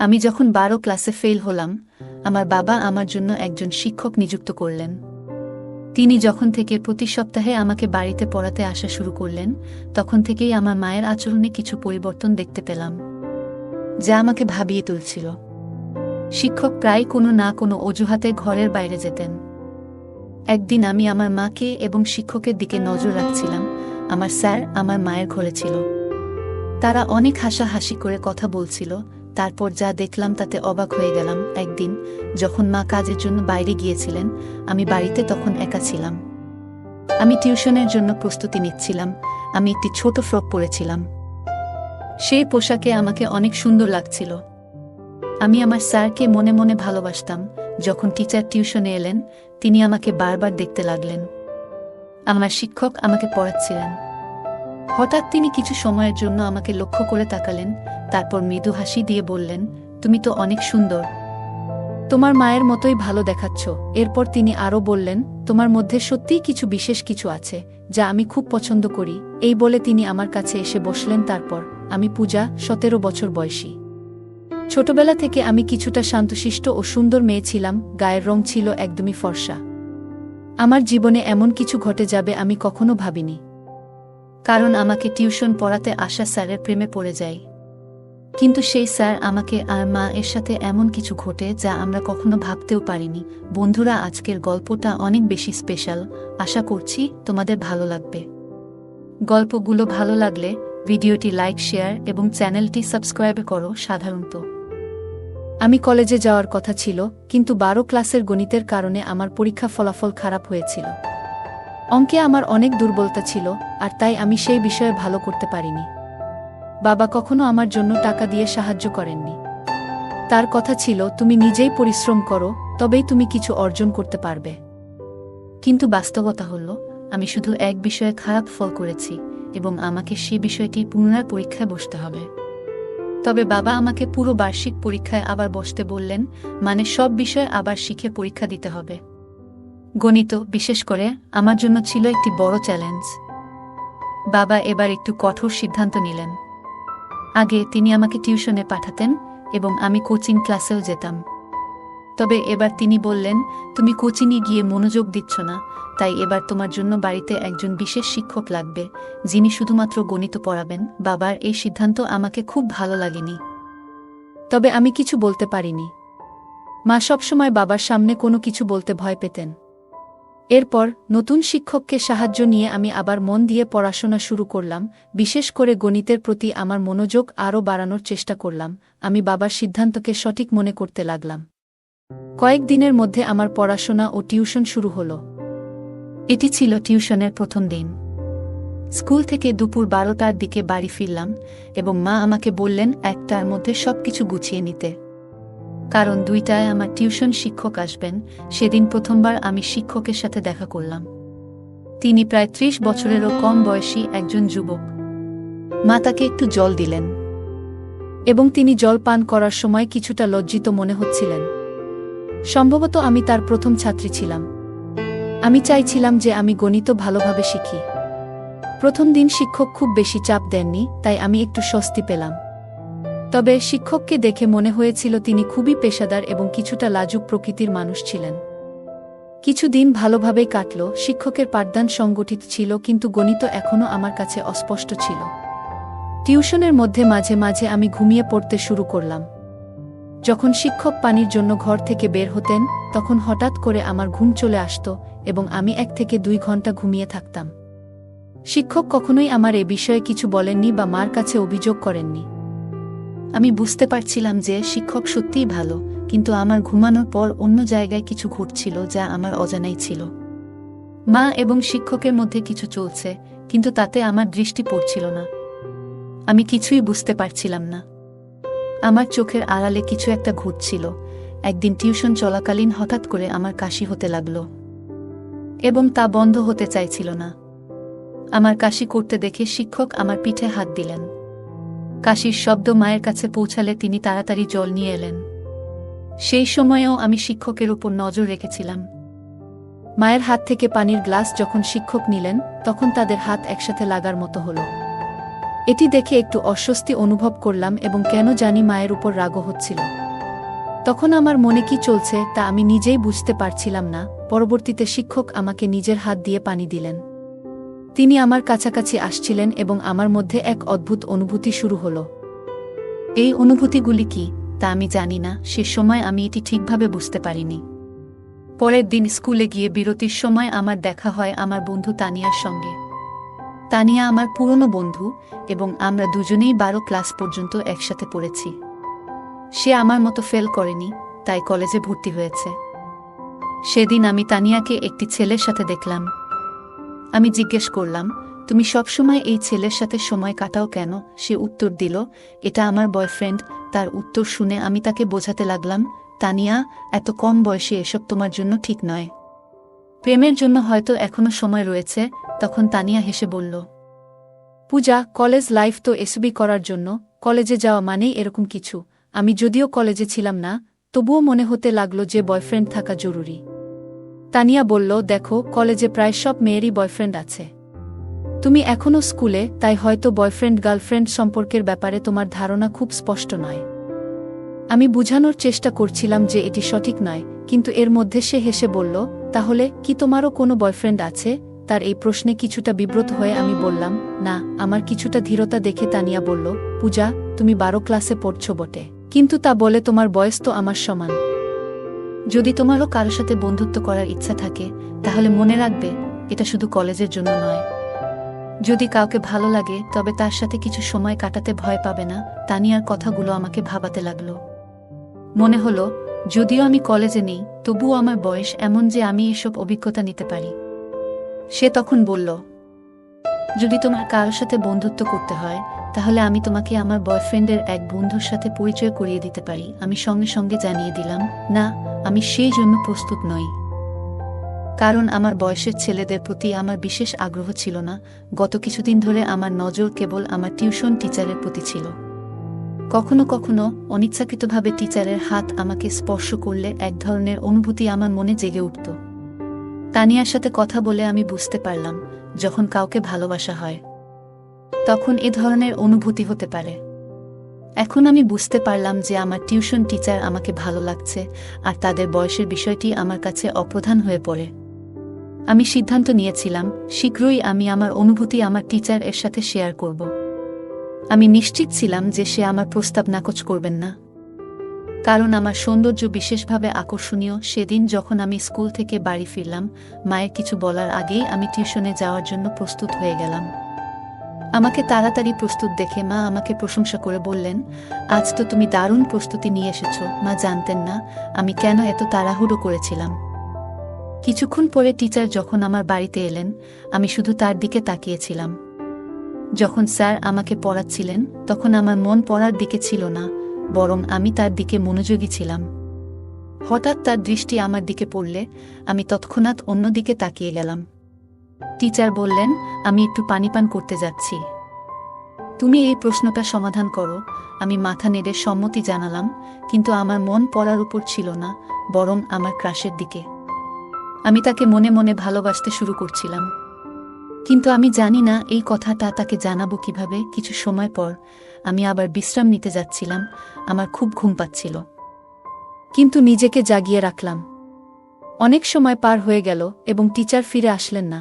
আমি যখন 12 ক্লাসে ফেল হলাম, আমার বাবা আমার জন্য একজন শিক্ষক নিযুক্ত করলেন। তিনি যখন থেকে প্রতি সপ্তাহে আমাকে বাড়িতে পড়াতে আসা শুরু করলেন, তখন থেকেই আমার মায়ের আচরণে কিছু পরিবর্তন দেখতে পেলাম, যা আমাকে ভাবিয়ে তুলছিল। শিক্ষক প্রায় কোনো না কোনো অজুহাতে ঘরের বাইরে যেতেন। একদিন আমি আমার মাকে এবং শিক্ষকের দিকে নজর রাখছিলাম। আমার স্যার আমার মায়ের ঘরে ছিল। তারা অনেক হাসাহাসি করে কথা বলছিল। তারপর যা দেখলাম তাতে অবাক হয়ে গেলাম। একদিন যখন মা কাজের জন্য বাইরে গিয়েছিলেন, আমি বাড়িতে তখন একা ছিলাম। আমি টিউশনের জন্য প্রস্তুতি নিচ্ছিলাম। আমি একটি ছোট ফ্রক পরেছিলাম। সেই পোশাকে আমাকে অনেক সুন্দর লাগছিল। আমি আমার স্যারকে মনে মনে ভালোবাসতাম। যখন টিচার টিউশনে এলেন, তিনি আমাকে বারবার দেখতে লাগলেন। আমার শিক্ষক আমাকে পড়াচ্ছিলেন। হঠাৎ তিনি কিছু সময়ের জন্য আমাকে লক্ষ্য করে তাকালেন, তারপর মৃদু হাসি দিয়ে বললেন, তুমি তো অনেক সুন্দর, তোমার মায়ের মতোই ভালো দেখাচ্ছ। এরপর তিনি আরও বললেন, তোমার মধ্যে সত্যিই কিছু বিশেষ কিছু আছে, যা আমি খুব পছন্দ করি। এই বলে তিনি আমার কাছে এসে বসলেন। তারপর আমি পূজা, 17 বছর বয়সী। ছোটবেলা থেকে আমি কিছুটা শান্তশিষ্ট ও সুন্দর মেয়ে ছিলাম। গায়ের রং ছিল একদমই ফর্সা। আমার জীবনে এমন কিছু ঘটে যাবে আমি কখনো ভাবিনি। কারণ আমাকে টিউশন পড়াতে আসা স্যারের প্রেমে পড়ে যাই। কিন্তু সেই স্যার আমাকে আর মা এর সাথে এমন কিছু ঘটে যা আমরা কখনো ভাবতেও পারিনি। বন্ধুরা, আজকের গল্পটা অনেক বেশি স্পেশাল। আশা করছি তোমাদের ভালো লাগবে। গল্পগুলো ভালো লাগলে ভিডিওটি লাইক, শেয়ার এবং চ্যানেলটি সাবস্ক্রাইব করো। সাধারণত আমি কলেজে যাওয়ার কথা ছিল, কিন্তু 12 ক্লাসের গণিতের কারণে আমার পরীক্ষা ফলাফল খারাপ হয়েছিল। অঙ্কে আমার অনেক দুর্বলতা ছিল, আর তাই আমি সেই বিষয়ে ভালো করতে পারিনি। বাবা কখনো আমার জন্য টাকা দিয়ে সাহায্য করেননি। তার কথা ছিল, তুমি নিজেই পরিশ্রম করো, তবেই তুমি কিছু অর্জন করতে পারবে। কিন্তু বাস্তবতা হল, আমি শুধু এক বিষয়ে খারাপ ফল করেছি এবং আমাকে সেই বিষয়টি পুনরায় পরীক্ষায় বসতে হবে। তবে বাবা আমাকে পুরো বার্ষিক পরীক্ষায় আবার বসতে বললেন, মানে সব বিষয়ে আবার শিখে পরীক্ষা দিতে হবে। গণিত বিশেষ করে আমার জন্য ছিল একটি বড় চ্যালেঞ্জ। বাবা এবার একটু কঠোর সিদ্ধান্ত নিলেন। আগে তিনি আমাকে টিউশনে পাঠাতেন এবং আমি কোচিং ক্লাসেও যেতাম। তবে এবার তিনি বললেন, তুমি কোচিংয়ে গিয়ে মনোযোগ দিচ্ছ না, তাই এবার তোমার জন্য বাড়িতে একজন বিশেষ শিক্ষক লাগবে, যিনি শুধুমাত্র গণিত পড়াবেন। বাবার এই সিদ্ধান্ত আমাকে খুব ভালো লাগেনি। তবে আমি কিছু বলতে পারিনি। মা সবসময় বাবার সামনে কোনো কিছু বলতে ভয় পেতেন। এরপর নতুন শিক্ষককে সাহায্য নিয়ে আমি আবার মন দিয়ে পড়াশোনা শুরু করলাম। বিশেষ করে গণিতের প্রতি আমার মনোযোগ আরও বাড়ানোর চেষ্টা করলাম। আমি বাবার সিদ্ধান্তকে সঠিক মনে করতে লাগলাম। কয়েকদিনের মধ্যে আমার পড়াশোনা ও টিউশন শুরু হলো। এটি ছিল টিউশনের প্রথম দিন। স্কুল থেকে দুপুর 12টার দিকে বাড়ি ফিরলাম এবং মা আমাকে বললেন 1টার মধ্যে সবকিছু গুছিয়ে নিতে, কারণ 2টায় আমার টিউশন শিক্ষক আসবেন। সেদিন প্রথমবার আমি শিক্ষকের সাথে দেখা করলাম। তিনি প্রায় 30 বছরেরও কম বয়সী একজন যুবক। মা তাকে একটু জল দিলেন এবং তিনি জল পান করার সময় কিছুটা লজ্জিত মনে হচ্ছিলেন। সম্ভবত আমি তার প্রথম ছাত্রী ছিলাম। আমি চাইছিলাম যে আমি গণিত ভালোভাবে শিখি। প্রথম দিন শিক্ষক খুব বেশি চাপ দেননি, তাই আমি একটু স্বস্তি পেলাম। তবে শিক্ষককে দেখে মনে হয়েছিল তিনি খুবই পেশাদার এবং কিছুটা লাজুক প্রকৃতির মানুষ ছিলেন। কিছুদিন ভালোভাবেই কাটল। শিক্ষকের পাঠদান সংগঠিত ছিল, কিন্তু গণিত এখনও আমার কাছে অস্পষ্ট ছিল। টিউশনের মধ্যে মাঝে মাঝে আমি ঘুমিয়ে পড়তে শুরু করলাম। যখন শিক্ষক পানির জন্য ঘর থেকে বের হতেন, তখন হঠাৎ করে আমার ঘুম চলে আসত এবং আমি 1 থেকে 2 ঘন্টা ঘুমিয়ে থাকতাম। শিক্ষক কখনোই আমার এ বিষয়ে কিছু বলেননি বা মার কাছে অভিযোগ করেননি। আমি বুঝতে পারছিলাম যে শিক্ষক সত্যিই ভালো, কিন্তু আমার ঘুমানোর পর অন্য জায়গায় কিছু ঘটছিল যা আমার অজানাই ছিল। মা এবং শিক্ষকের মধ্যে কিছু চলছে, কিন্তু তাতে আমার দৃষ্টি পড়ছিল না। আমি কিছুই বুঝতে পারছিলাম না। আমার চোখের আড়ালে কিছু একটা ঘটছিল। একদিন টিউশন চলাকালীন হঠাৎ করে আমার কাশি হতে লাগলো এবং তা বন্ধ হতে চাইছিল না। আমার কাশি করতে দেখে শিক্ষক আমার পিঠে হাত দিলেন। কাশির শব্দ মায়ের কাছে পৌঁছালে তিনি তাড়াতাড়ি জল নিয়ে এলেন। সেই সময়েও আমি শিক্ষকের উপর নজর রেখেছিলাম। মায়ের হাত থেকে পানির গ্লাস যখন শিক্ষক নিলেন, তখন তাদের হাত একসাথে লাগার মতো হলো। এটি দেখে একটু অস্বস্তি অনুভব করলাম এবং কেন জানি মায়ের উপর রাগও হচ্ছিল। তখন আমার মনে কি চলছে তা আমি নিজেই বুঝতে পারছিলাম না। পরবর্তীতে শিক্ষক আমাকে নিজের হাত দিয়ে পানি দিলেন। তিনি আমার কাছাকাছি আসছিলেন এবং আমার মধ্যে এক অদ্ভুত অনুভূতি শুরু হলো। এই অনুভূতিগুলি কি তা আমি জানি না, সে সময় আমি এটি ঠিকভাবে বুঝতে পারিনি। পরের দিন স্কুলে গিয়ে বিরতির সময় আমার দেখা হয় আমার বন্ধু তানিয়ার সঙ্গে। তানিয়া আমার পুরনো বন্ধু এবং আমরা দুজনেই 12 ক্লাস পর্যন্ত একসাথে পড়েছি। সে আমার মতো ফেল করেনি, তাই কলেজে ভর্তি হয়েছে। সেদিন আমি তানিয়াকে একটি ছেলের সাথে দেখলাম। আমি জিজ্ঞেস করলাম, তুমি সবসময় এই ছেলের সাথে সময় কাটাও কেন? সে উত্তর দিল, এটা আমার বয়ফ্রেন্ড। তার উত্তর শুনে আমি তাকে বোঝাতে লাগলাম, তানিয়া, এত কম বয়সে এসব তোমার জন্য ঠিক নয়। প্রেমের জন্য হয়তো এখনো সময় রয়েছে। তখন তানিয়া হেসে বলল, পূজা, কলেজ লাইফ তো এসবই করার জন্য। কলেজে যাওয়া মানেই এরকম কিছু। আমি যদিও কলেজে ছিলাম না, তবুও মনে হতে লাগলো যে বয়ফ্রেন্ড থাকা জরুরি। তানিয়া বলল, দেখো, কলেজে প্রায় সব মেয়েরই বয়ফ্রেন্ড আছে। তুমি এখনও স্কুলে, তাই হয়তো বয়ফ্রেন্ড গার্লফ্রেন্ড সম্পর্কের ব্যাপারে তোমার ধারণা খুব স্পষ্ট নয়। আমি বুঝানোর চেষ্টা করছিলাম যে এটি সঠিক নয়, কিন্তু এর মধ্যে সে হেসে বলল, তাহলে কি তোমারও কোনো বয়ফ্রেন্ড আছে? তার এই প্রশ্নে কিছুটা বিব্রত হয়ে আমি বললাম, না। আমার কিছুটা ধীরতা দেখে তানিয়া বলল, পূজা, তুমি 12 ক্লাসে পড়ছ বটে, কিন্তু তা বলে তোমার বয়স তো আমার সমান। যদি তোমারও কারো সাথে বন্ধুত্ব করার ইচ্ছা থাকে, তাহলে মনে রাখবে, এটা শুধু কলেজের জন্য নয়। যদি কাউকে ভালো লাগে তবে তার সাথে কিছু সময় কাটাতে ভয় পাবে না। তানিয়ার কথাগুলো আমাকে ভাবাতে লাগলো। মনে হলো, যদিও আমি কলেজে নেই, তবুও আমার বয়স এমন যে আমি এসব অভিজ্ঞতা নিতে পারি। সে তখন বলল, যদি তোমার কারোর সাথে বন্ধুত্ব করতে হয়, তাহলে আমি তোমাকে আমার বয়ফ্রেন্ডের এক বন্ধুর সাথে পরিচয় করিয়ে দিতে পারি। আমি সঙ্গে সঙ্গে জানিয়ে দিলাম, না, আমি সেই জন্য প্রস্তুত নই। কারণ আমার বয়সের ছেলেদের প্রতি আমার বিশেষ আগ্রহ ছিল না। গত কিছুদিন ধরে আমার নজর কেবল আমার টিউশন টিচারের প্রতি ছিল। কখনো কখনো অনিচ্ছাকৃতভাবে টিচারের হাত আমাকে স্পর্শ করলে এক ধরনের অনুভূতি আমার মনে জেগে উঠত। তানিয়ার সাথে কথা বলে আমি বুঝতে পারলাম, যখন কাউকে ভালোবাসা হয় তখন এ ধরনের অনুভূতি হতে পারে। এখন আমি বুঝতে পারলাম যে আমার টিউশন টিচার আমাকে ভালো লাগছে, আর তাদের বয়সের বিষয়টি আমার কাছে অপ্রধান হয়ে পড়ে। আমি সিদ্ধান্ত নিয়েছিলাম, শীঘ্রই আমি আমার অনুভূতি আমার টিচার এর সাথে শেয়ার করব। আমি নিশ্চিত ছিলাম যে সে আমার প্রস্তাব নাকচ করবেন না, কারণ আমার সৌন্দর্য বিশেষভাবে আকর্ষণীয়। সেদিন যখন আমি স্কুল থেকে বাড়ি ফিরলাম, মায়ের কিছু বলার আগেই আমি টিউশনে যাওয়ার জন্য প্রস্তুত হয়ে গেলাম। আমাকে তাড়াতাড়ি প্রস্তুত দেখে মা আমাকে প্রশংসা করে বললেন, আজ তো তুমি দারুণ প্রস্তুতি নিয়ে এসেছ। মা জানতেন না আমি কেন এত তাড়াহুড়ো করেছিলাম। কিছুক্ষণ পরে টিচার যখন আমার বাড়িতে এলেন, আমি শুধু তার দিকে তাকিয়েছিলাম। যখন স্যার আমাকে পড়াচ্ছিলেন, তখন আমার মন পড়ার দিকে ছিল না, বরং আমি তার দিকে মনোযোগী ছিলাম। হঠাৎ তার দৃষ্টি আমার দিকে পড়লে আমি তৎক্ষণাৎ অন্যদিকে তাকিয়ে গেলাম। টিচার বললেন, আমি একটু পানি পান করতে যাচ্ছি, তুমি এই প্রশ্নটা সমাধান করো। আমি মাথা নেড়ে সম্মতি জানালাম, কিন্তু আমার মন পড়ার উপর ছিল না, বরং আমার ক্রাশের দিকে। আমি তাকে মনে মনে ভালোবাসতে শুরু করছিলাম, কিন্তু আমি জানি না এই কথাটা তাকে জানাবো কিভাবে। কিছু সময় পর আমি আবার বিশ্রাম নিতে যাচ্ছিলাম। আমার খুব ঘুম পাচ্ছিল, কিন্তু নিজেকে জাগিয়ে রাখলাম। অনেক সময় পার হয়ে গেল এবং টিচার ফিরে আসলেন না।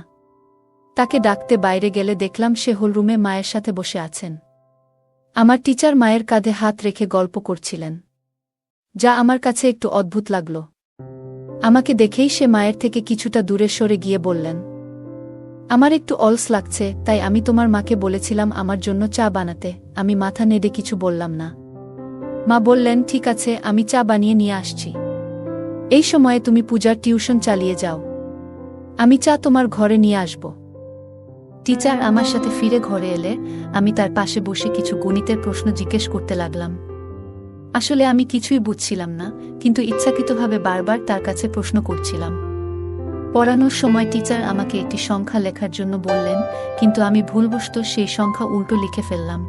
তাকে ডাকতে বাইরে গেলে দেখলাম সে হলরুমে মায়ের সাথে বসে আছেন। আমার টিচার মায়ের কাঁধে হাত রেখে গল্প করছিলেন, যা আমার কাছে একটু অদ্ভুত লাগল। আমাকে দেখেই সে মায়ের থেকে কিছুটা দূরে সরে গিয়ে বললেন, আমার একটু অলস লাগছে, তাই আমি তোমার মাকে বলেছিলাম আমার জন্য চা বানাতে। আমি মাথা নেড়ে কিছু বললাম না। মা বললেন, ঠিক আছে, আমি চা বানিয়ে নিয়ে আসছি। এই সময়ে তুমি পূজার টিউশন চালিয়ে যাও, আমি চা তোমার ঘরে নিয়ে আসব। টিচার আমার সাথে ফিরে ঘরে এলে আমি তার পাশে বসে কিছু গণিতের প্রশ্ন জিজ্ঞেস করতে লাগলাম। আসলে আমি কিছুই বুঝছিলাম না, কিন্তু ইচ্ছাকৃতভাবে বারবার তার কাছে প্রশ্ন করছিলাম। পড়ানোর সময় টিচার আমাকে একটি সংখ্যা লেখার জন্য বললেন, কিন্তু আমি ভুলবশত সেই সংখ্যা উল্টো লিখে ফেললাম।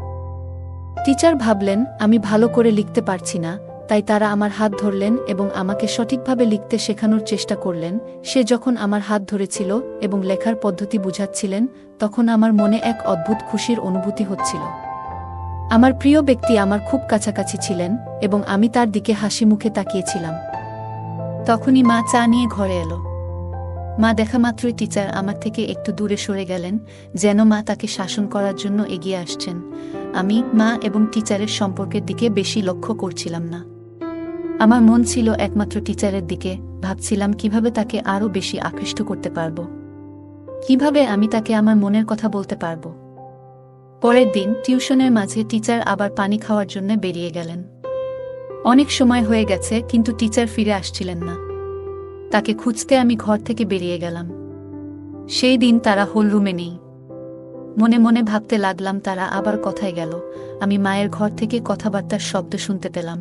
টিচার ভাবলেন আমি ভালো করে লিখতে পারছি না, তাই তারা আমার হাত ধরলেন এবং আমাকে সঠিকভাবে লিখতে শেখানোর চেষ্টা করলেন। সে যখন আমার হাত ধরেছিল এবং লেখার পদ্ধতি বুঝাচ্ছিলেন, তখন আমার মনে এক অদ্ভুত খুশির অনুভূতি হচ্ছিল। আমার প্রিয় ব্যক্তি আমার খুব কাছাকাছি ছিলেন এবং আমি তার দিকে হাসি মুখে তাকিয়েছিলাম। তখনই মা চা নিয়ে ঘরে এলো। মা দেখা মাত্রই টিচার আমার থেকে একটু দূরে সরে গেলেন, যেন মা তাকে শাসন করার জন্য এগিয়ে আসছেন। আমি মা এবং টিচারের সম্পর্কের দিকে বেশি লক্ষ্য করছিলাম না। আমার মন ছিল একমাত্র টিচারের দিকে। ভাবছিলাম কিভাবে তাকে আরও বেশি আকৃষ্ট করতে পারব, কিভাবে আমি তাকে আমার মনের কথা বলতে পারব। পরের দিন টিউশনের মাঝে টিচার আবার পানি খাওয়ার জন্য বেরিয়ে গেলেন। অনেক সময় হয়ে গেছে, কিন্তু টিচার ফিরে আসছিলেন না। তাকে খুঁজতে আমি ঘর থেকে বেরিয়ে গেলাম। সেই দিন তারা হোল রুমে নেই। মনে মনে ভাবতে লাগলাম তারা আবার কোথায় গেল। আমি মায়ের ঘর থেকে কথাবার্তার শব্দ শুনতে পেলাম।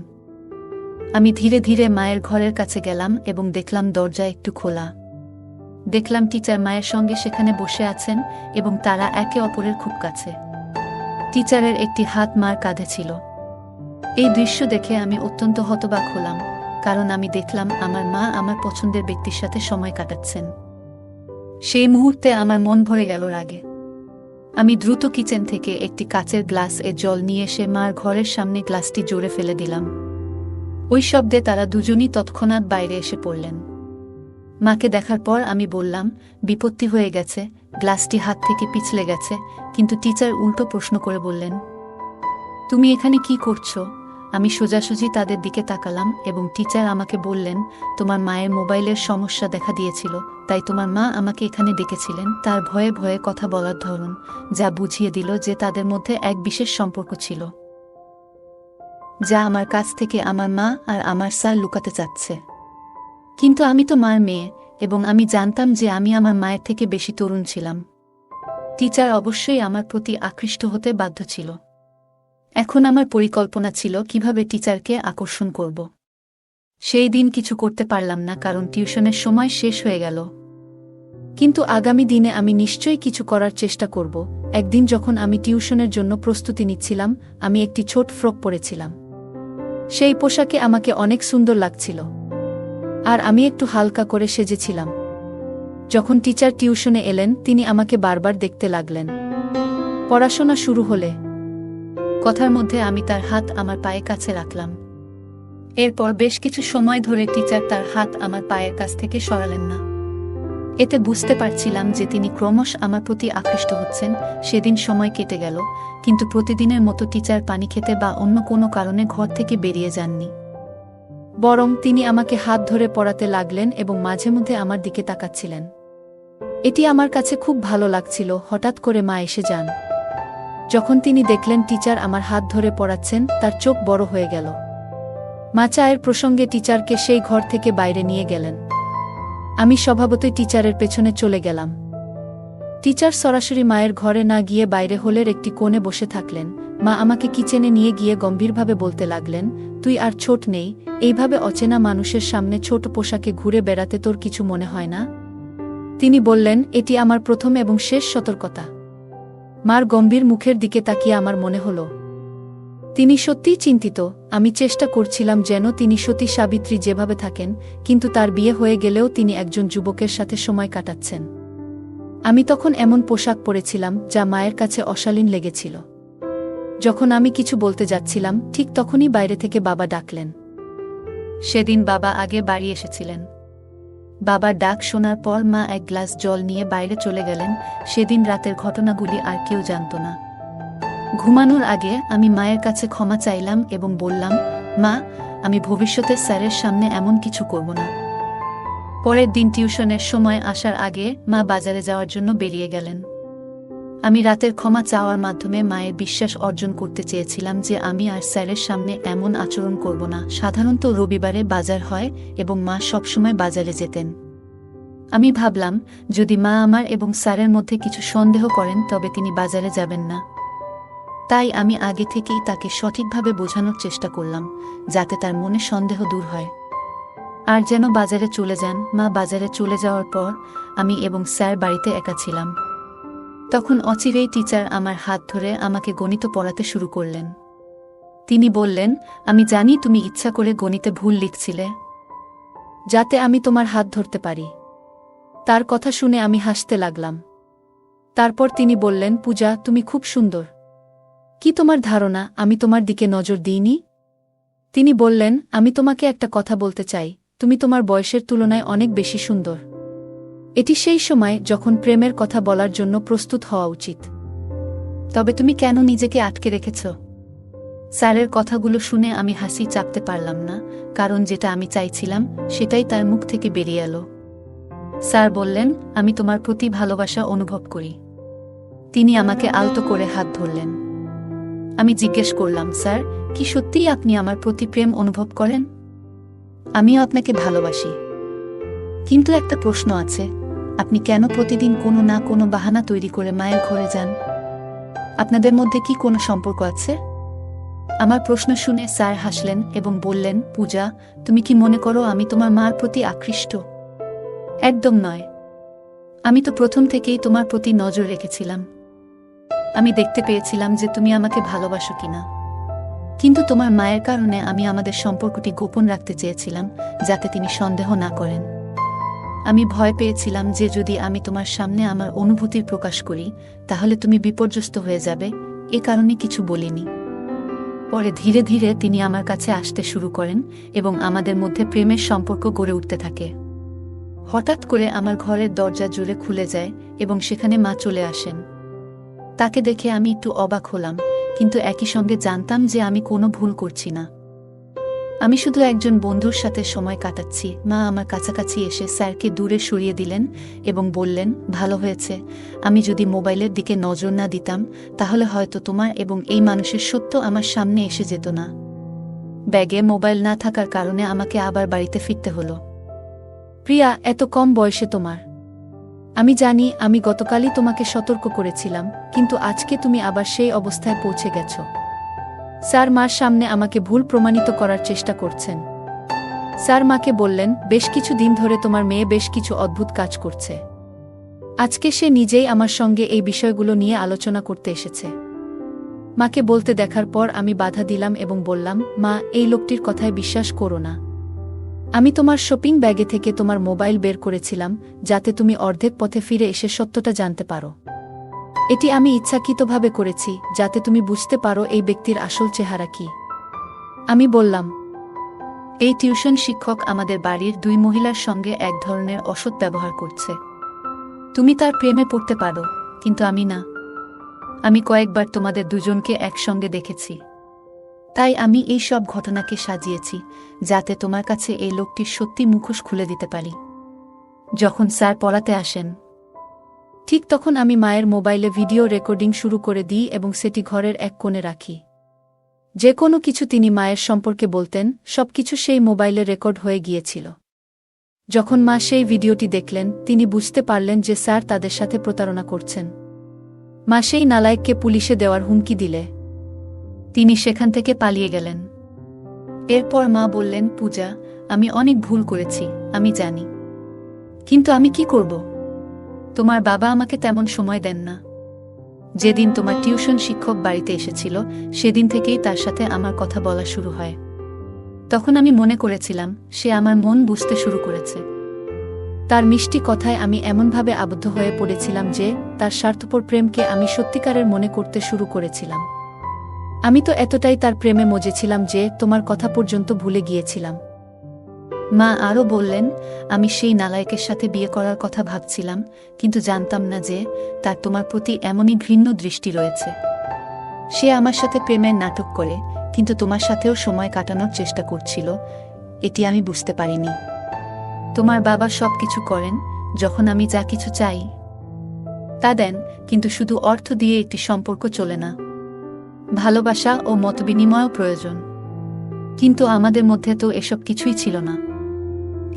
আমি ধীরে ধীরে মায়ের ঘরের কাছে গেলাম এবং দেখলাম দরজা একটু খোলা। দেখলাম টিচার মায়ের সঙ্গে সেখানে বসে আছেন এবং তারা একে অপরের খুব কাছে। টিচারের একটি হাত মার কাঁধে ছিল। এই দৃশ্য দেখে আমি অত্যন্ত হতবাক হলাম, কারণ আমি দেখলাম আমার মা আমার পছন্দের ব্যক্তির সাথে সময় কাটাচ্ছেন। সেই মুহূর্তে আমার মন ভরে গেল রাগে। আমি দ্রুত কিচেন থেকে একটি কাচের গ্লাস জল নিয়ে এসে মার ঘরের সামনে গ্লাসটি জোরে ফেলে দিলাম। ওই শব্দে তারা দুজনই তৎক্ষণাৎ বাইরে এসে পড়লেন। মাকে দেখার পর আমি বললাম, বিপত্তি হয়ে গেছে, গ্লাসটি হাত থেকে পিছলে গেছে। কিন্তু টিচার উল্টো প্রশ্ন করে বললেন, তুমি এখানে কি করছো? আমি সোজাসুজি তাদের দিকে তাকালাম এবং টিচার আমাকে বললেন, তোমার মায়ের মোবাইলের সমস্যা দেখা দিয়েছিল, তাই তোমার মা আমাকে এখানে ডেকেছিলেন। তার ভয়ে ভয়ে কথা বলার ধরন যা বুঝিয়ে দিল যে তাদের মধ্যে এক বিশেষ সম্পর্ক ছিল, যা আমার কাছ থেকে আমার মা আর আমার স্যার লুকাতে চাচ্ছে। কিন্তু আমি তো মার মেয়ে এবং আমি জানতাম যে আমি আমার মায়ের থেকে বেশি তরুণ ছিলাম। টিচার অবশ্যই আমার প্রতি আকৃষ্ট হতে বাধ্য ছিল। এখন আমার পরিকল্পনা ছিল কিভাবে টিচারকে আকর্ষণ করব। সেই দিন কিছু করতে পারলাম না, কারণ টিউশনের সময় শেষ হয়ে গেল। কিন্তু আগামী দিনে আমি নিশ্চয়ই কিছু করার চেষ্টা করব। একদিন যখন আমি টিউশনের জন্য প্রস্তুতি নিচ্ছিলাম, আমি একটি ছোট ফ্রক পরেছিলাম। সেই পোশাকে আমাকে অনেক সুন্দর লাগছিল, আর আমি একটু হালকা করে সেজেছিলাম। যখন টিচার টিউশনে এলেন, তিনি আমাকে বারবার দেখতে লাগলেন। পড়াশোনা শুরু হলে কথার মধ্যে আমি তার হাত আমার পায়ের কাছে রাখলাম। এরপর বেশ কিছু সময় ধরে টিচার তার হাত আমার পায়ের কাছ থেকে সরালেন না। এতে বুঝতে পারছিলাম যে তিনি ক্রমশ আমার প্রতি আকৃষ্ট হচ্ছেন। সেদিন সময় কেটে গেল, কিন্তু প্রতিদিনের মতো টিচার পানি খেতে বা অন্য কোনো কারণে ঘর থেকে বেরিয়ে যাননি। বরং তিনি আমাকে হাত ধরে পড়াতে লাগলেন এবং মাঝে মধ্যে আমার দিকে তাকাচ্ছিলেন। এটি আমার কাছে খুব ভালো লাগছিল। হঠাৎ করে মা এসে যান। যখন তিনি দেখলেন টিচার আমার হাত ধরে পড়াচ্ছেন, তার চোখ বড় হয়ে গেল। মা চায়ের প্রসঙ্গে টিচারকে সেই ঘর থেকে বাইরে নিয়ে গেলেন। আমি স্বভাবতই টিচারের পেছনে চলে গেলাম। টিচার সরাসরি মায়ের ঘরে না গিয়ে বাইরে হলের একটি কোণে বসে থাকলেন। মা আমাকে কিচেনে নিয়ে গিয়ে গম্ভীরভাবে বলতে লাগলেন, তুই আর ছোট নেই, এইভাবে অচেনা মানুষের সামনে ছোট পোশাকে ঘুরে বেড়াতে তোর কিছু মনে হয় না? তিনি বললেন, এটি আমার প্রথম এবং শেষ সতর্কতা। মার গম্ভীর মুখের দিকে তাকিয়ে আমার মনে হল তিনি সত্যিই চিন্তিত। আমি চেষ্টা করছিলাম যেন তিনি সতী সাবিত্রী যেভাবে থাকেন, কিন্তু তার বিয়ে হয়ে গেলেও তিনি একজন যুবকের সাথে সময় কাটাচ্ছেন। আমি তখন এমন পোশাক পরেছিলাম যা মায়ের কাছে অশালীন লেগেছিল। যখন আমি কিছু বলতে যাচ্ছিলাম, ঠিক তখনই বাইরে থেকে বাবা ডাকলেন। সেদিন বাবা আগে বাড়ি এসেছিলেন। বাবার ডাক শোনার পর মা এক গ্লাস জল নিয়ে বাইরে চলে গেলেন। সেদিন রাতের ঘটনাগুলি আর কেউ জানত না। ঘুমানোর আগে আমি মায়ের কাছে ক্ষমা চাইলাম এবং বললাম, মা, আমি ভবিষ্যতে স্যারের সামনে এমন কিছু করব না। পরের দিন টিউশনের সময় আসার আগে মা বাজারে যাওয়ার জন্য বেরিয়ে গেলেন। আমি রাতের ক্ষমা চাওয়ার মাধ্যমে মায়ের বিশ্বাস অর্জন করতে চেয়েছিলাম যে আমি আর স্যারের সামনে এমন আচরণ করব না। সাধারণত রবিবারে বাজার হয় এবং মা সবসময় বাজারে যেতেন। আমি ভাবলাম, যদি মা আমার এবং স্যারের মধ্যে কিছু সন্দেহ করেন তবে তিনি বাজারে যাবেন না। তাই আমি আগে থেকেই তাকে সঠিকভাবে বোঝানোর চেষ্টা করলাম, যাতে তার মনে সন্দেহ দূর হয় আর যেন বাজারে চলে যান। মা বাজারে চলে যাওয়ার পর আমি এবং স্যার বাড়িতে একা ছিলাম। তখন অচিরেই টিচার আমার হাত ধরে আমাকে গণিত পড়াতে শুরু করলেন। তিনি বললেন, আমি জানি তুমি ইচ্ছা করে গণিতে ভুল লিখছিলে, যাতে আমি তোমার হাত ধরতে পারি। তার কথা শুনে আমি হাসতে লাগলাম। তারপর তিনি বললেন, পূজা, তুমি খুব সুন্দর, কি তোমার ধারণা আমি তোমার দিকে নজর দিইনি? তিনি বললেন, আমি তোমাকে একটা কথা বলতে চাই, তুমি তোমার বয়সের তুলনায় অনেক বেশি সুন্দর। এটি সেই সময় যখন প্রেমের কথা বলার জন্য প্রস্তুত হওয়া উচিত। তবে তুমি কেন নিজেকে আটকে রেখেছ? স্যারের কথাগুলো শুনে আমি হাসি চাপতে পারলাম না, কারণ যেটা আমি চাইছিলাম সেটাই তার মুখ থেকে বেরিয়ে এলো। স্যার বললেন, আমি তোমার প্রতি ভালোবাসা অনুভব করি। তিনি আমাকে আলতো করে হাত ধরলেন। আমি জিজ্ঞেস করলাম, স্যার, কি সত্যিই আপনি আমার প্রতি প্রেম অনুভব করেন? আমিও আপনাকে ভালোবাসি, কিন্তু একটা প্রশ্ন আছে, আপনি কেন প্রতিদিন কোনো না কোনো বাহানা তৈরি করে মায়ের ঘরে যান? আপনাদের মধ্যে কি কোনো সম্পর্ক আছে? আমার প্রশ্ন শুনে স্যার হাসলেন এবং বললেন, পূজা, তুমি কি মনে করো আমি তোমার মার প্রতি আকৃষ্ট? একদম নয়। আমি তো প্রথম থেকেই তোমার প্রতি নজর রেখেছিলাম। আমি দেখতে পেয়েছিলাম যে তুমি আমাকে ভালোবাসো কিনা। কিন্তু তোমার মায়ের কারণে আমি আমাদের সম্পর্কটি গোপন রাখতে চেয়েছিলাম, যাতে তিনি সন্দেহ না করেন। আমি ভয় পেয়েছিলাম যে যদি আমি তোমার সামনে আমার অনুভূতির প্রকাশ করি তাহলে তুমি বিপর্যস্ত হয়ে যাবে, এ কারণে কিছু বলিনি। পরে ধীরে ধীরে তিনি আমার কাছে আসতে শুরু করেন এবং আমাদের মধ্যে প্রেমের সম্পর্ক গড়ে উঠতে থাকে। হঠাৎ করে আমার ঘরের দরজা জোরে খুলে যায় এবং সেখানে মা চলে আসেন। তাকে দেখে আমি একটু অবাক হলাম, কিন্তু একই সঙ্গে জানতাম যে আমি কোনো ভুল করছি না। আমি শুধু একজন বন্ধুর সাথে সময় কাটাচ্ছি। মা আমার কাছাকাছি এসে স্যারকে দূরে সরিয়ে দিলেন এবং বললেন, ভালো হয়েছে, আমি যদি মোবাইলের দিকে নজর না দিতাম তাহলে হয়তো তোমার এবং এই মানুষের সত্য আমার সামনে এসে যেত না। ব্যাগে মোবাইল না থাকার কারণে আমাকে আবার বাড়িতে ফিরতে হলো। প্রিয়া, এত কম বয়সে তোমার। আমি জানি আমি গতকালই তোমাকে সতর্ক করেছিলাম, কিন্তু আজকে তুমি আবার সেই অবস্থায় পৌঁছে গেছ। স্যার মার সামনে আমাকে ভুল প্রমাণিত করার চেষ্টা করছেন। স্যার মাকে বললেন, বেশ কিছু দিন ধরে তোমার মেয়ে বেশ কিছু অদ্ভুত কাজ করছে। আজকে সে নিজেই আমার সঙ্গে এই বিষয়গুলো নিয়ে আলোচনা করতে এসেছে। মাকে বলতে দেখার পর আমি বাধা দিলাম এবং বললাম, মা, এই লোকটির কথায় বিশ্বাস করো না। আমি তোমার শপিং ব্যাগে থেকে তোমার মোবাইল বের করেছিলাম যাতে তুমি অর্ধেক পথে ফিরে এসে সত্যটা জানতে পারো। এটি আমি ইচ্ছাকৃতভাবে করেছি যাতে তুমি বুঝতে পারো এই ব্যক্তির আসল চেহারা কি। আমি বললাম, এই টিউশন শিক্ষক আমাদের বাড়ির 2 মহিলার সঙ্গে এক ধরনের অসৎ ব্যবহার করছে। তুমি তার প্রেমে পড়তে পারো, কিন্তু আমি না। আমি কয়েকবার তোমাদের দুজনকে একসঙ্গে দেখেছি। তাই আমি এই সব ঘটনাকে সাজিয়েছি যাতে তোমার কাছে এই লোকটির সত্যি মুখোশ খুলে দিতে পারি। যখন স্যার পড়াতে আসেন ঠিক তখন আমি মায়ের মোবাইলে ভিডিও রেকর্ডিং শুরু করে দিই এবং সেটি ঘরের এক কোণে রাখি। যে কোনো কিছু তিনি মায়ের সম্পর্কে বলতেন সবকিছু সেই মোবাইলে রেকর্ড হয়ে গিয়েছিল। যখন মা সেই ভিডিওটি দেখলেন তিনি বুঝতে পারলেন যে স্যার তাদের সাথে প্রতারণা করছেন। মা সেই নালায়েককে পুলিশে দেওয়ার হুমকি দিলে তিনি সেখান থেকে পালিয়ে গেলেন। এরপর মা বললেন, পূজা, আমি অনেক ভুল করেছি, আমি জানি, কিন্তু আমি কি করব? তোমার বাবা আমাকে তেমন সময় দেন না। যেদিন তোমার টিউশন শিক্ষক বাড়িতে এসেছিল সেদিন থেকেই তার সাথে আমার কথা বলা শুরু হয়। তখন আমি মনে করেছিলাম সে আমার মন বুঝতে শুরু করেছে। তার মিষ্টি কথায় আমি এমনভাবে আবদ্ধ হয়ে পড়েছিলাম যে তার স্বার্থপর প্রেমকে আমি সত্যিকারের মনে করতে শুরু করেছিলাম। আমি তো এতটাই তার প্রেমে মজেছিলাম যে তোমার কথা পর্যন্ত ভুলে গিয়েছিলাম। মা আরও বললেন, আমি সেই নালায়েকের সাথে বিয়ে করার কথা ভাবছিলাম, কিন্তু জানতাম না যে তার তোমার প্রতি এমনই ঘৃণ্য দৃষ্টি রয়েছে। সে আমার সাথে প্রেমের নাটক করে কিন্তু তোমার সাথেও সময় কাটানোর চেষ্টা করছিল, এটি আমি বুঝতে পারিনি। তোমার বাবা সব কিছু করেন, যখন আমি যা কিছু চাই তা দেন, কিন্তু শুধু অর্থ দিয়ে একটি সম্পর্ক চলে না। ভালোবাসা ও মতবিনিময়ও প্রয়োজন। কিন্তু আমাদের মধ্যে তো এসব কিছুই ছিল না।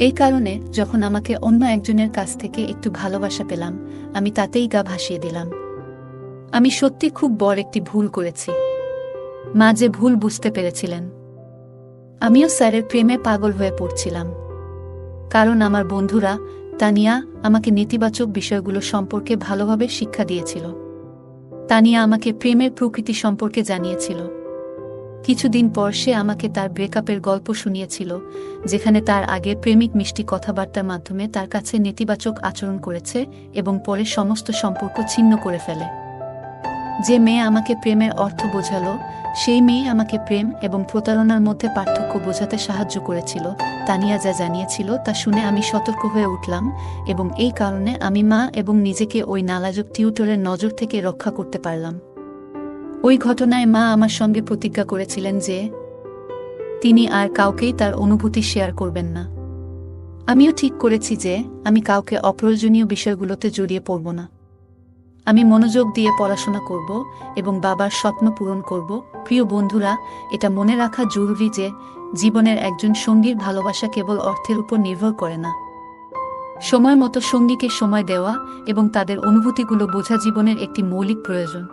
এই কারণে যখন আমাকে অন্য একজনের কাছ থেকে একটু ভালোবাসা পেলাম আমি তাতেই গা ভাসিয়ে দিলাম। আমি সত্যি খুব বড় একটি ভুল করেছি। মা যে ভুল বুঝতে পেরেছিলেন। আমিও স্যারের প্রেমে পাগল হয়ে পড়ছিলাম, কারণ আমার বন্ধুরা তানিয়া আমাকে নেতিবাচক বিষয়গুলো সম্পর্কে ভালোভাবে শিক্ষা দিয়েছিল। তানিয়া আমাকে প্রেমের প্রকৃতি সম্পর্কে জানিয়েছিল। কিছুদিন পর সে আমাকে তার ব্রেকআপের গল্প শুনিয়েছিল, যেখানে তার আগের প্রেমিক মিষ্টি কথাবার্তার মাধ্যমে তার কাছে নেতিবাচক আচরণ করেছে এবং পরে সমস্ত সম্পর্ক ছিন্ন করে ফেলে। যে মেয়ে আমাকে প্রেমের অর্থ বোঝালো, সেই মেয়ে আমাকে প্রেম এবং প্রতারণার মধ্যে পার্থক্য বোঝাতে সাহায্য করেছিল। তানিয়া যা জানিয়েছিল তা শুনে আমি সতর্ক হয়ে উঠলাম, এবং এই কারণে আমি মা এবং নিজেকে ওই নালাজক টিউটরের নজর থেকে রক্ষা করতে পারলাম। ওই ঘটনায় মা আমার সঙ্গে প্রতিজ্ঞা করেছিলেন যে তিনি আর কাউকেই তার অনুভূতি শেয়ার করবেন না। আমিও ঠিক করেছি যে আমি কাউকে অপ্রয়োজনীয় বিষয়গুলোতে জড়িয়ে পড়ব না। আমি মনোযোগ দিয়ে পড়াশোনা করব এবং বাবার স্বপ্ন পূরণ করব। প্রিয় বন্ধুরা, এটা মনে রাখা জরুরি যে জীবনের একজন সঙ্গীর ভালোবাসা কেবল অর্থের উপর নির্ভর করে না। সময় মতো সঙ্গীকে সময় দেওয়া এবং তাদের অনুভূতিগুলো বোঝা জীবনের একটি মৌলিক প্রয়োজন।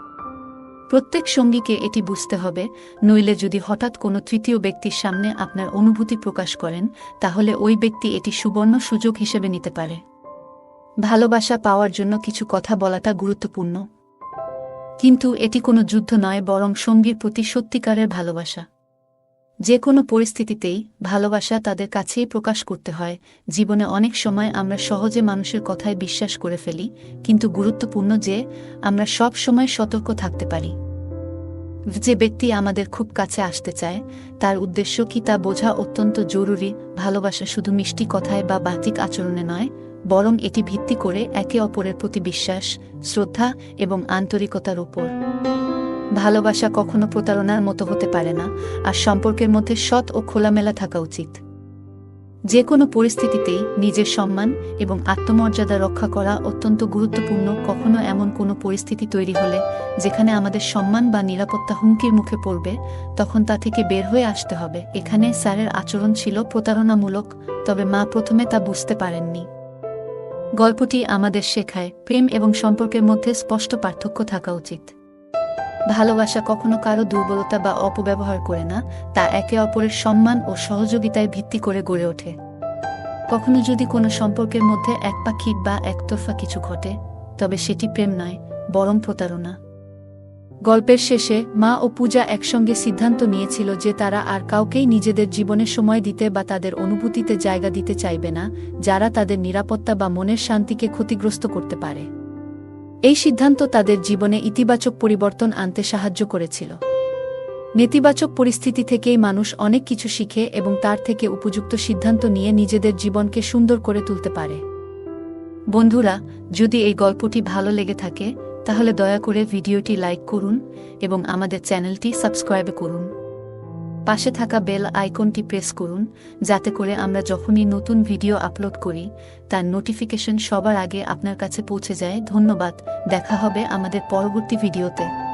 প্রত্যেক সঙ্গীকে এটি বুঝতে হবে, নইলে যদি হঠাৎ কোনো তৃতীয় ব্যক্তির সামনে আপনার অনুভূতি প্রকাশ করেন, তাহলে ওই ব্যক্তি এটি সুবর্ণ সুযোগ হিসেবে নিতে পারে। ভালোবাসা পাওয়ার জন্য কিছু কথা বলাটা গুরুত্বপূর্ণ, কিন্তু এটি কোনো যুদ্ধ নয়, বরং সঙ্গীর প্রতি সত্যিকারের ভালোবাসা। যে কোনো পরিস্থিতিতেই ভালোবাসা তাদের কাছেই প্রকাশ করতে হয়। জীবনে অনেক সময় আমরা সহজে মানুষের কথায় বিশ্বাস করে ফেলি, কিন্তু গুরুত্বপূর্ণ যে আমরা সব সময় সতর্ক থাকতে পারি। যে ব্যক্তি আমাদের খুব কাছে আসতে চায়, তার উদ্দেশ্য কি তা বোঝা অত্যন্ত জরুরি। ভালোবাসা শুধু মিষ্টি কথায় বা বাহ্যিক আচরণে নয়, বরং এটি ভিত্তি করে একে অপরের প্রতি বিশ্বাস, শ্রদ্ধা এবং আন্তরিকতার উপর। ভালোবাসা কখনো প্রতারণার মতো হতে পারে না, আর সম্পর্কের মধ্যে সৎ ও খোলামেলা থাকা উচিত। যে কোনো পরিস্থিতিতেই নিজের সম্মান এবং আত্মমর্যাদা রক্ষা করা অত্যন্ত গুরুত্বপূর্ণ। কখনো এমন কোনো পরিস্থিতি তৈরি হলে যেখানে আমাদের সম্মান বা নিরাপত্তা হুমকির মুখে পড়বে, তখন তা থেকে বের হয়ে আসতে হবে। এখানে স্যারের আচরণ ছিল প্রতারণামূলক, তবে মা প্রথমে তা বুঝতে পারেননি। গল্পটি আমাদের শেখায় প্রেম এবং সম্পর্কের মধ্যে স্পষ্ট পার্থক্য থাকা উচিত। ভালোবাসা কখনো কারো দুর্বলতা বা অপব্যবহার করে না, তা একে অপরের সম্মান ও সহযোগিতায় ভিত্তি করে গড়ে ওঠে। কখনো যদি কোনো সম্পর্কের মধ্যে একপাক্ষিক বা একতরফা কিছু ঘটে, তবে সেটি প্রেম নয়, বরং প্রতারণা। গল্পের শেষে মা ও পূজা একসঙ্গে সিদ্ধান্ত নিয়েছিল যে তারা আর কাউকেই নিজেদের জীবনে সময় দিতে বা তাদের অনুভূতিতে জায়গা দিতে চাইবে না, যারা তাদের নিরাপত্তা বা মনের শান্তিকে ক্ষতিগ্রস্ত করতে পারে। এই সিদ্ধান্ত তাদের জীবনে ইতিবাচক পরিবর্তন আনতে সাহায্য করেছিল। নেতিবাচক পরিস্থিতি থেকেই মানুষ অনেক কিছু শিখে এবং তার থেকে উপযুক্ত সিদ্ধান্ত নিয়ে নিজেদের জীবনকে সুন্দর করে তুলতে পারে। বন্ধুরা, যদি এই গল্পটি ভালো লেগে থাকে, তাহলে দয়া করে ভিডিওটি লাইক করুন এবং আমাদের চ্যানেলটি সাবস্ক্রাইব করুন। পাশে থাকা বেল আইকনটি প্রেস করুন, যাতে করে আমরা যখনই নতুন ভিডিও আপলোড করি, তার নোটিফিকেশন সবার আগে আপনার কাছে পৌঁছে যায়। ধন্যবাদ। দেখা হবে আমাদের পরবর্তী ভিডিওতে।